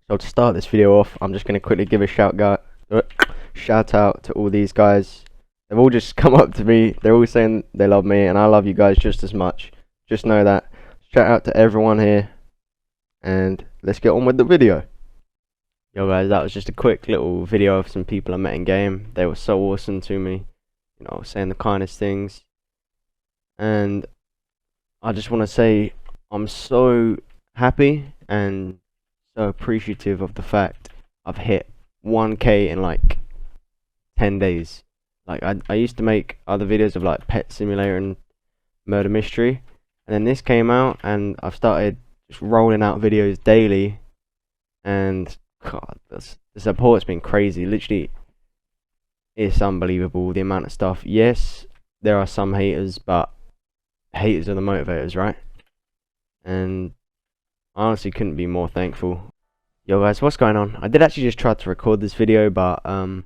So to start this video off, I'm just going to quickly give a shout out to all these guys. They've all just come up to me. They're all saying they love me, and I love you guys just as much. Just know that. Shout out to everyone here, and let's get on with the video. Yo guys, that was just a quick little video of some people I met in game. They were so awesome to me, you know, saying the kindest things. And I just want to say I'm so happy and so appreciative of the fact I've hit 1K in like 10 days. Like I used to make other videos of like Pet Simulator and Murder Mystery, and then this came out and I've started just rolling out videos daily, and God, the support's been crazy. Literally, it's unbelievable the amount of stuff. Yes, there are some haters, but haters are the motivators, right? And I honestly couldn't be more thankful. Yo guys, what's going on? I did actually just try to record this video, but I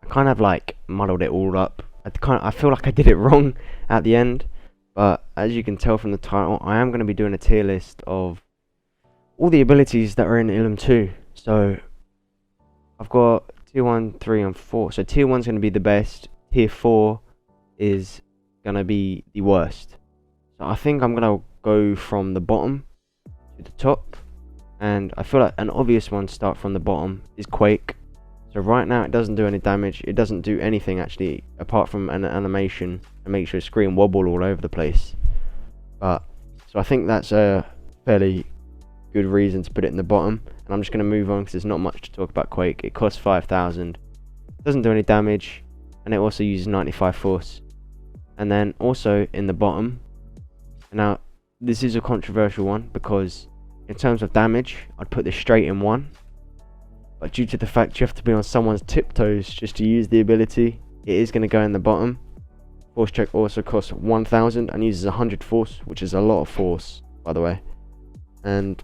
kind of like muddled it all up. I feel like I did it wrong at the end, but as you can tell from the title, I am going to be doing a tier list of all the abilities that are in Ilum 2. So I've got tier 1, 3 and 4. So tier 1 is going to be the best, tier 4 is going to be the worst. So I think I'm going to go from the bottom to the top, and I feel like an obvious one to start from the bottom is Quake. So right now it doesn't do any damage, it doesn't do anything actually apart from an animation and makes your screen wobble all over the place. But so I think that's a fairly good reason to put it in the bottom, and I'm just going to move on because there's not much to talk about Quake. It costs 5,000, doesn't do any damage, and it also uses 95 force. And then also in the bottom, now this is a controversial one because in terms of damage I'd put this straight in 1, but due to the fact you have to be on someone's tiptoes just to use the ability, it is going to go in the bottom. Force check also costs 1,000 and uses 100 force, which is a lot of force, by the way. And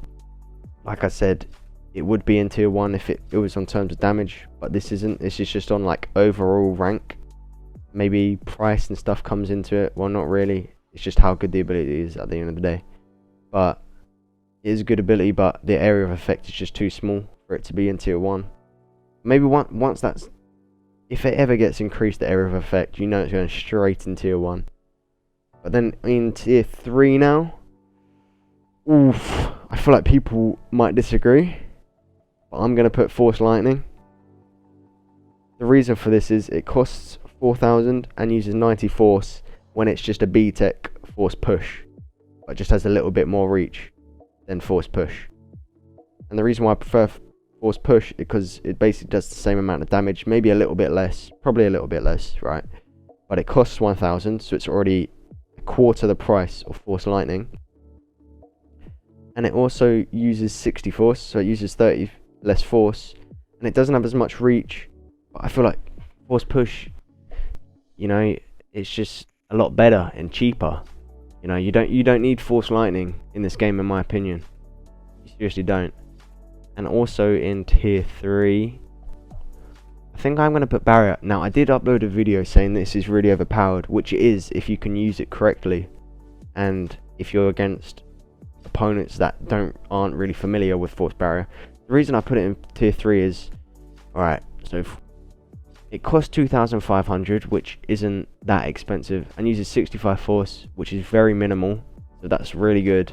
like I said, it would be in tier 1 if it was on terms of damage, but this isn't. This is just on like overall rank. Maybe price and stuff comes into it. Well, not really. It's just how good the ability is at the end of the day. But it is a good ability, but the area of effect is just too small for it to be in tier 1. Maybe once that's, if it ever gets increased, the area of effect, you know it's going straight in tier 1. But then in tier 3 now, oof, I feel like people might disagree, but I'm going to put Force Lightning. The reason for this is it costs 4,000 and uses 90 force when it's just a B-Tech Force Push, but just has a little bit more reach than Force Push. And the reason why I prefer Force Push is because it basically does the same amount of damage, maybe a little bit less, probably a little bit less, right? But it costs 1,000, so it's already a quarter the price of Force Lightning. And it also uses 60 force, so it uses 30 less force, and it doesn't have as much reach. But I feel like Force Push, you know, it's just a lot better and cheaper. You know, you don't need Force Lightning in this game, in my opinion. You seriously don't. And also in tier 3, I think I'm going to put Barrier. Now, I did upload a video saying this is really overpowered, which it is if you can use it correctly, and if you're against opponents that aren't really familiar with Force Barrier. The reason I put it in tier 3 is, alright, so it costs 2,500, which isn't that expensive, and uses 65 force, which is very minimal, so that's really good.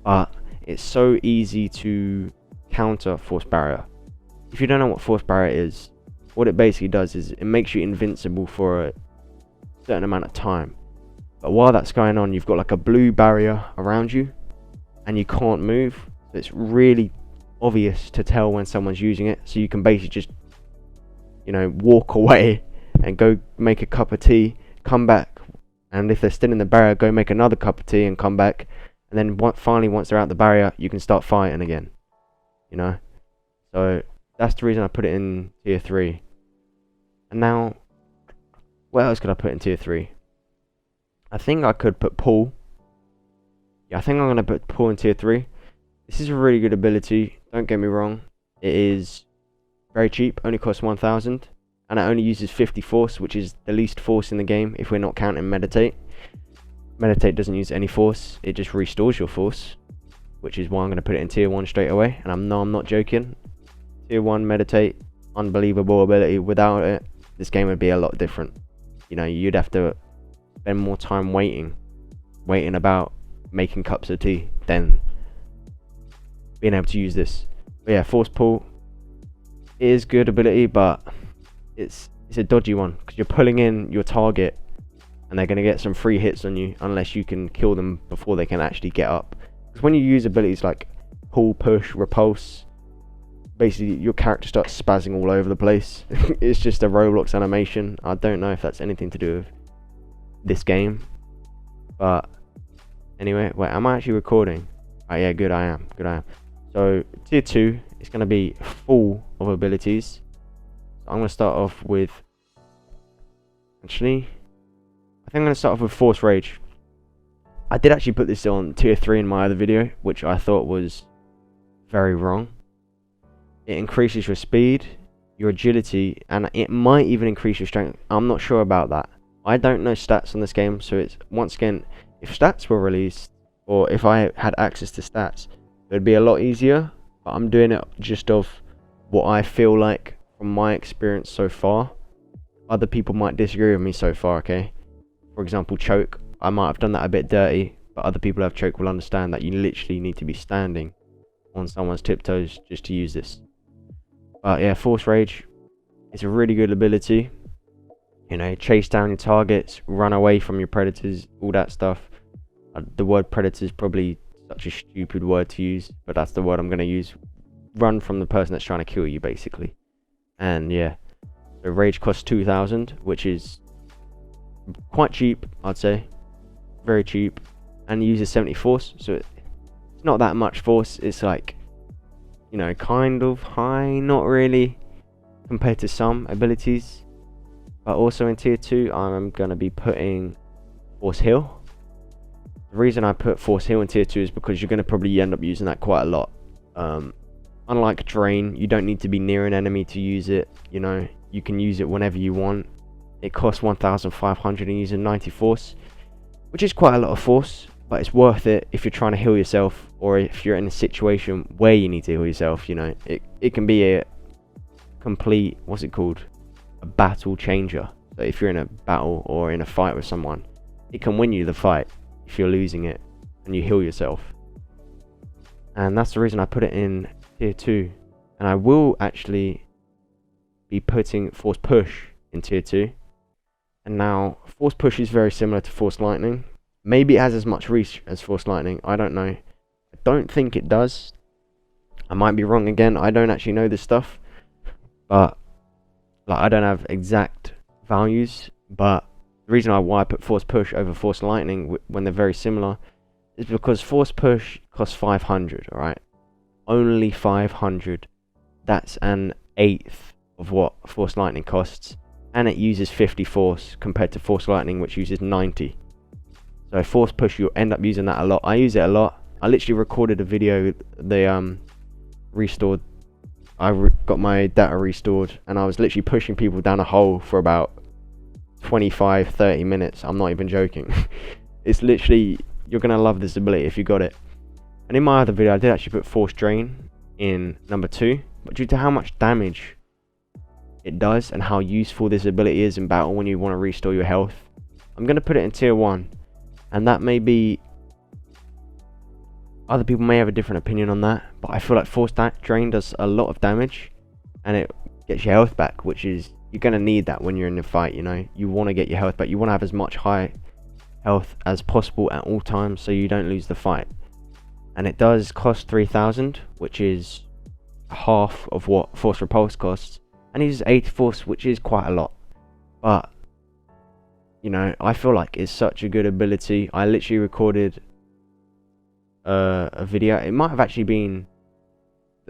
But it's so easy to counter Force Barrier. If you don't know what Force Barrier is, what it basically does is it makes you invincible for a certain amount of time. But while that's going on, you've got like a blue barrier around you, and you can't move. So it's really obvious to tell when someone's using it. So you can basically just, you know, walk away and go make a cup of tea, come back, and if they're still in the barrier, go make another cup of tea and come back, and then finally once they're out the barrier, you can start fighting again, you know. So that's the reason I put it in tier 3. And now, what else could I put in tier 3? I think I could put Pull. Yeah, I think I'm going to put Pull in tier 3. This is a really good ability, don't get me wrong. It is very cheap, only costs 1,000, and it only uses 50 force, which is the least force in the game if we're not counting Meditate. Meditate doesn't use any force, it just restores your force, which is why I'm going to put it in tier 1 straight away. And I'm not joking. Tier 1 meditate, unbelievable ability. Without it, this game would be a lot different. You know, you'd have to spend more time waiting about making cups of tea than being able to use this. But yeah, force pull is good ability, but it's a dodgy one because you're pulling in your target and they're going to get some free hits on you unless you can kill them before they can actually get up. Because when you use abilities like pull, push, repulse, basically your character starts spazzing all over the place. It's just a Roblox animation. I don't know if that's anything to do with this game, but anyway, wait, am I actually recording? Oh yeah, good, I am. So tier 2 is going to be full of abilities. So I'm going to start off with, actually, I think I'm going to start off with Force Rage. I did actually put this on tier 3 in my other video, which I thought was very wrong. It increases your speed, your agility, and it might even increase your strength. I'm not sure about that. I don't know stats on this game, so it's, once again, if stats were released, or if I had access to stats, it would be a lot easier. But I'm doing it just off what I feel like from my experience so far. Other people might disagree with me so far, okay? For example, choke. I might have done that a bit dirty, but other people who have choke will understand that you literally need to be standing on someone's tiptoes just to use this. But yeah, Force Rage is a really good ability. You know, chase down your targets, run away from your predators, all that stuff. The word predator is probably such a stupid word to use, but that's the word I'm going to use. Run from the person that's trying to kill you, basically. And yeah, so Rage costs 2,000, which is quite cheap, I'd say. Very cheap. And uses 70 force, so it's not that much force. It's like, you know, kind of high, not really, compared to some abilities. But also in tier 2, I'm going to be putting Force Heal. The reason I put Force Heal in tier 2 is because you're going to probably end up using that quite a lot. Unlike Drain, you don't need to be near an enemy to use it. You know, you can use it whenever you want. It costs 1,500 and using 90 force, which is quite a lot of force, but it's worth it if you're trying to heal yourself, or if you're in a situation where you need to heal yourself. You know, it can be a complete, what's it called, a battle changer. So if you're in a battle or in a fight with someone, it can win you the fight if you're losing it and you heal yourself. And that's the reason I put it in tier 2. And I will actually be putting Force Push in tier 2. And now Force Push is very similar to Force Lightning. Maybe it has as much reach as Force Lightning, I don't know. I don't think it does. I might be wrong again, I don't actually know this stuff. But like, I don't have exact values, but the reason why I put Force Push over Force Lightning when they're very similar is because Force Push costs 500, alright? Only 500. That's an eighth of what Force Lightning costs, and it uses 50 force compared to Force Lightning, which uses 90. So Force Push, you'll end up using that a lot. I use it a lot. I literally recorded a video, they restored, got my data restored, and I was literally pushing people down a hole for about 25-30 minutes. I'm not even joking. It's literally, you're gonna love this ability if you got it. And in my other video I did actually put Force Drain in number 2, but due to how much damage it does and how useful this ability is in battle when you want to restore your health, I'm gonna put it in tier 1. And that may be, other people may have a different opinion on that, but I feel like Force Drain does a lot of damage and it gets your health back, which is, you're going to need that when you're in a fight. You know, you want to get your health back, you want to have as much high health as possible at all times so you don't lose the fight. And it does cost 3,000, which is half of what Force Repulse costs, and it uses 80 force, which is quite a lot. But you know, I feel like it's such a good ability. I literally recorded a video, it might have actually been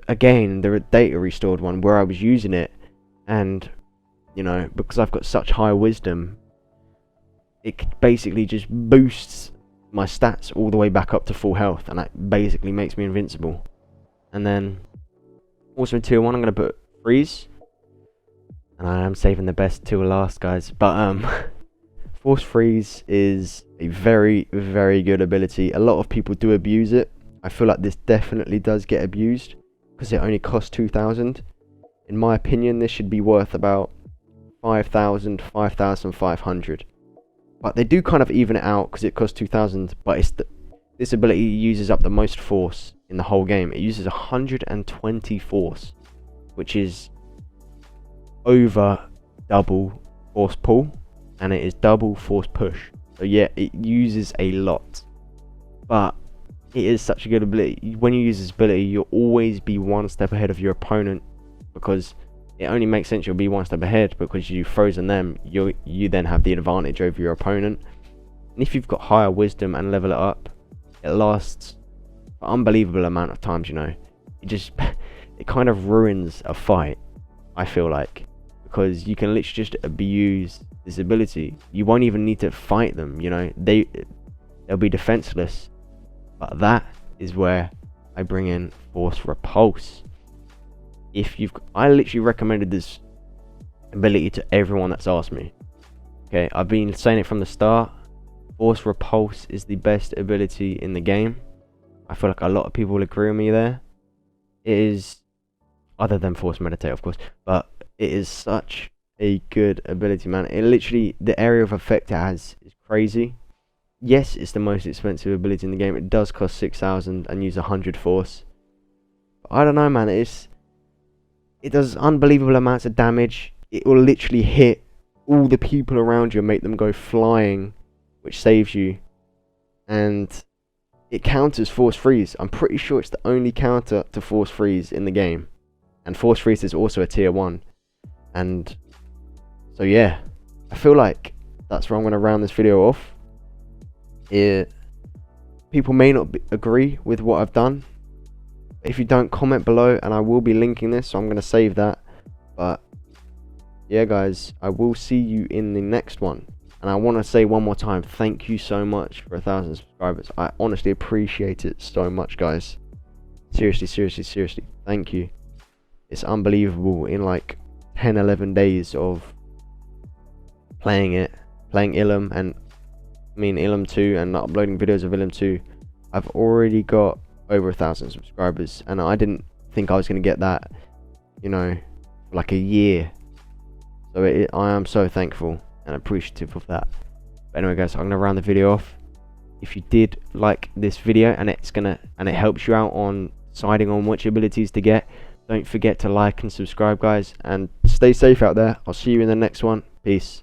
again the data restored one, where I was using it, and you know, because I've got such high wisdom, it basically just boosts my stats all the way back up to full health, and that basically makes me invincible. And then also in tier 1 I'm going to put Freeze, and I am saving the best till last, guys, but Force Freeze is a very, very good ability. A lot of people do abuse it. I feel like this definitely does get abused because it only costs 2,000. In my opinion, this should be worth about 5,000, 5,500. But they do kind of even it out because it costs 2,000. But this ability uses up the most force in the whole game. It uses 120 force, which is over double force pull, and it is double force push. So yeah, it uses a lot, but it is such a good ability. When you use this ability, you'll always be one step ahead of your opponent, because it only makes sense you'll be one step ahead because you've frozen them. You then have the advantage over your opponent, and if you've got higher wisdom and level it up, it lasts an unbelievable amount of times. You know, it just it kind of ruins a fight, I feel like, because you can literally just abuse this ability. You won't even need to fight them, you know, they'll be defenseless. But that is where I bring in Force Repulse. I literally recommended this ability to everyone that's asked me. Okay, I've been saying it from the start. Force Repulse is the best ability in the game. I feel like a lot of people will agree with me there. It is, other than Force Meditate, of course, but it is such a good ability, man. It literally, the area of effect it has is crazy. Yes, it's the most expensive ability in the game. It does cost 6,000 and use 100 force. But I don't know, man. It does unbelievable amounts of damage. It will literally hit all the people around you and make them go flying, which saves you. And it counters Force Freeze. I'm pretty sure it's the only counter to Force Freeze in the game. And Force Freeze is also a tier 1. And so yeah, I feel like that's where I'm going to round this video off. People may not agree with what I've done. If you don't, comment below and I will be linking this, so I'm going to save that. But yeah guys, I will see you in the next one. And I want to say one more time, thank you so much for 1,000 subscribers. I honestly appreciate it so much, guys. Seriously, thank you. It's unbelievable. In like 10-11 days of playing Ilum, and Ilum 2, and uploading videos of Ilum 2, I've already got over 1,000 subscribers, and I didn't think I was going to get that, you know, for like a year. So I am so thankful and appreciative of that. But anyway guys, I'm going to round the video off. If you did like this video and it helps you out on deciding on which abilities to get, don't forget to like and subscribe, guys, and stay safe out there. I'll see you in the next one. Peace.